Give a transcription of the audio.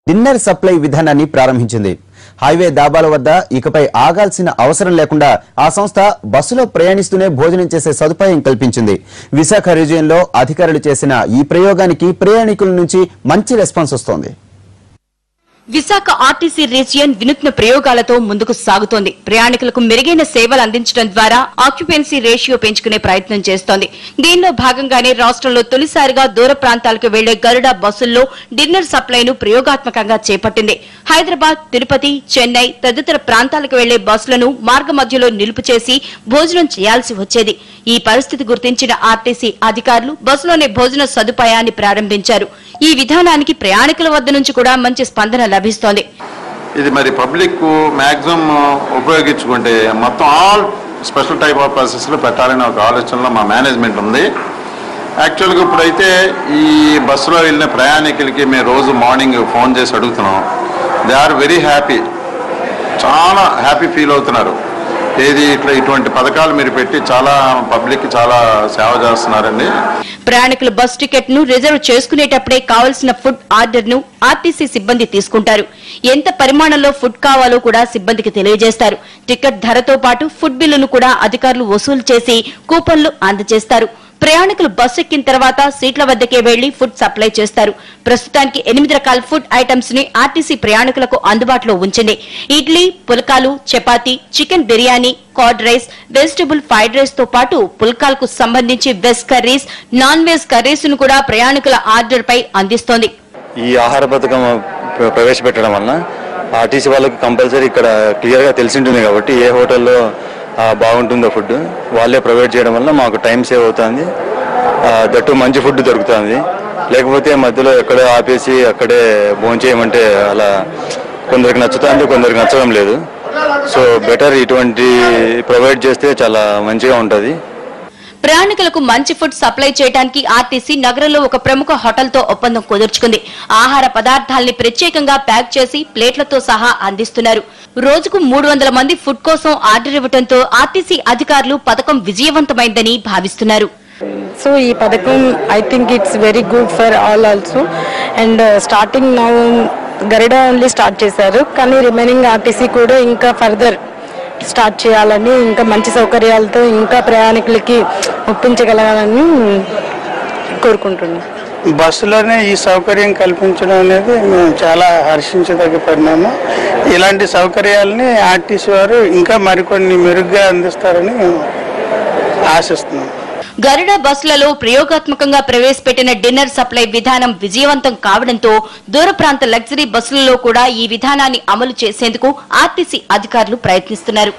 Dinner supply విధానాన్ని ప్రారంభించింది. Highway దాబాల వద్ద ఇకపై ఆగాల్సిన అవసరం లేకుండా ఆ సంస్థ బస్సులో ప్రయాణిస్తూనే భోజనం చేసే సదుపాయం కల్పించింది. విశాఖ రీజియన్లో అధికారులు చేసిన ఈ ప్రయోగానికి ప్రయాణికుల నుంచి మంచి రెస్పాన్స్ వస్తోంది. విశాఖ ఆర్టీసీ రీజియన్ వినూత్న ప్రయోగాలతో ముందుకు సాగుతోంది. ప్రయాణికులకు మెరుగైన సేవలు అందించడం ద్వారా ఆక్యుపెన్సీ రేషియో పెంచుకునే ప్రయత్నం చేస్తోంది. దీనిలో భాగంగానే రాష్ట్రంలో తొలిసారిగా దూర ప్రాంతాలకు వెళ్లే గరుడ బస్సుల్లో డిన్నర్ సప్లైను ప్రయోగాత్మకంగా చేపట్టింది. హైదరాబాద్, తిరుపతి, చెన్నై తదితర ప్రాంతాలకు వెళ్లే బస్సులను మార్గ మధ్యలో నిలుపు చేసి భోజనం చేయాల్సి వచ్చేది. ఈ పరిస్థితి గుర్తించిన ఆర్టీసీ అధికారులు బస్సులోనే భోజన సదుపాయాన్ని ప్రారంభించారు. ఈ విధానానికి ప్రయాణికుల వద్ద నుంచి కూడా మంచి స్పందన లభిస్తోంది. ఇది మరి పబ్లిక్ మాక్సిమం ఉపయోగించుకుంటే మొత్తం ఆల్ స్పెషల్ టైప్ ఆఫ్ బస్సెస్లో పెట్టాలని ఒక ఆలోచనలో మా మేనేజ్మెంట్ ఉంది. యాక్చువల్గా ఇప్పుడైతే ఈ బస్సులో వెళ్ళిన ప్రయాణికులకి మేము రోజు మార్నింగ్ ఫోన్ చేసి అడుగుతున్నాం. దే ఆర్ వెరీ హ్యాపీ, చాలా హ్యాపీ ఫీల్ అవుతున్నారు. ఇటువంటి పథకాలు మీరు పెట్టి చాలా పబ్లిక్ చాలా సేవ చేస్తున్నారండి. ప్రయాణికుల బస్ టికెట్ ను రిజర్వ్ చేసుకునేటప్పుడే కావలసిన ఫుడ్ ఆర్డర్ ను ఆర్టీసీ సిబ్బంది తీసుకుంటారు. ఎంత పరిమాణంలో ఫుడ్ కావాలో కూడా సిబ్బందికి తెలియజేస్తారు. టికెట్ ధరతో పాటు ఫుడ్ బిల్లును కూడా అధికారులు వసూలు చేసి కూపన్లు అందజేస్తారు. ప్రయాణికులు బస్సు ఎక్కిన తర్వాత సీట్ల వద్దకే వెళ్లి ఫుడ్ సప్లై చేస్తారు. ప్రస్తుతానికి 8 రకాల ఫుడ్ ఐటమ్స్ ని ఆర్టీసీ ప్రయాణికులకు అందుబాటులో ఉంచింది. ఇడ్లీ, పుల్కాలు, chapati, chicken biryani, curd rice, vegetable fried rice తో పాటు పుల్కాలకు సంబంధించి veg curries, non veg curries ను కూడా ప్రయాణికుల ఆర్డర్ పై అందిస్తోంది. ఈ ఆహార పథకం ప్రవేశపెట్టడం వలన ఆర్టీసీ వాళ్ళకి కంపల్సరీ ఇక్కడ క్లియర్ గా తెలిసి ఉంటుంది కాబట్టి ఏ హోటల్లో బాగుంటుందో ఫుడ్ వాళ్ళే ప్రొవైడ్ చేయడం వల్ల మాకు టైం సేవ్ అవుతుంది. దట్టు మంచి ఫుడ్ దొరుకుతుంది. లేకపోతే మధ్యలో ఎక్కడో ఆపేసి అక్కడే భోంచేయమంటే అలా కొందరికి నచ్చుతుంది, కొందరికి నచ్చడం లేదు. సో బెటర్ ఇటువంటి ప్రొవైడ్ చేస్తే చాలా మంచిగా ఉంటుంది. ప్రయాణికులకు మంచి ఫుడ్ సప్లై చేయడానికి ఆర్టీసీ నగరంలో ఒక ప్రముఖ హోటల్ తో ఒప్పందం కుదుర్చుకుంది. ఆహార పదార్థాల్ని ప్రత్యేకంగా ప్యాక్ చేసి ప్లేట్లతో సహా అందిస్తున్నారు. రోజుకు 300 మంది ఫుడ్ కోసం ఆర్డర్ ఇవ్వడంతో ఆర్టీసీ అధికారులు పథకం విజయవంతమైందని భావిస్తున్నారు. సో ఈ పథకం I think it's very good for all also. And starting now Garuda only start చేశారు, కానీ రిమైనింగ్ ఆర్టీసీ కూడా ఇంకా ఫర్దర్ స్టార్ట్ చేయాలని, ఇంకా మంచి సౌకర్యాలతో ఇంకా ప్రయాణికులకి ఒప్పించగలగాలని కోరుకుంటున్నాం. బస్సులోనే ఈ సౌకర్యం కల్పించడం అనేది మేము చాలా హర్షించదగ్గ పరిణామం. ఇలాంటి సౌకర్యాలని ఆర్టీసీ వారు ఇంకా మరికొన్ని మెరుగ్గా అందిస్తారని మేము ఆశిస్తున్నాం. గరుడ బస్సులలో ప్రయోగాత్మకంగా ప్రవేశపెట్టిన డిన్నర్ సప్లై విధానం విజయవంతం కావడంతో దూర ప్రాంత లగ్జరీ బస్సులలో కూడా ఈ విధానాన్ని అమలు చేసేందుకు ఆర్టీసీ అధికారులు ప్రయత్నిస్తున్నారు.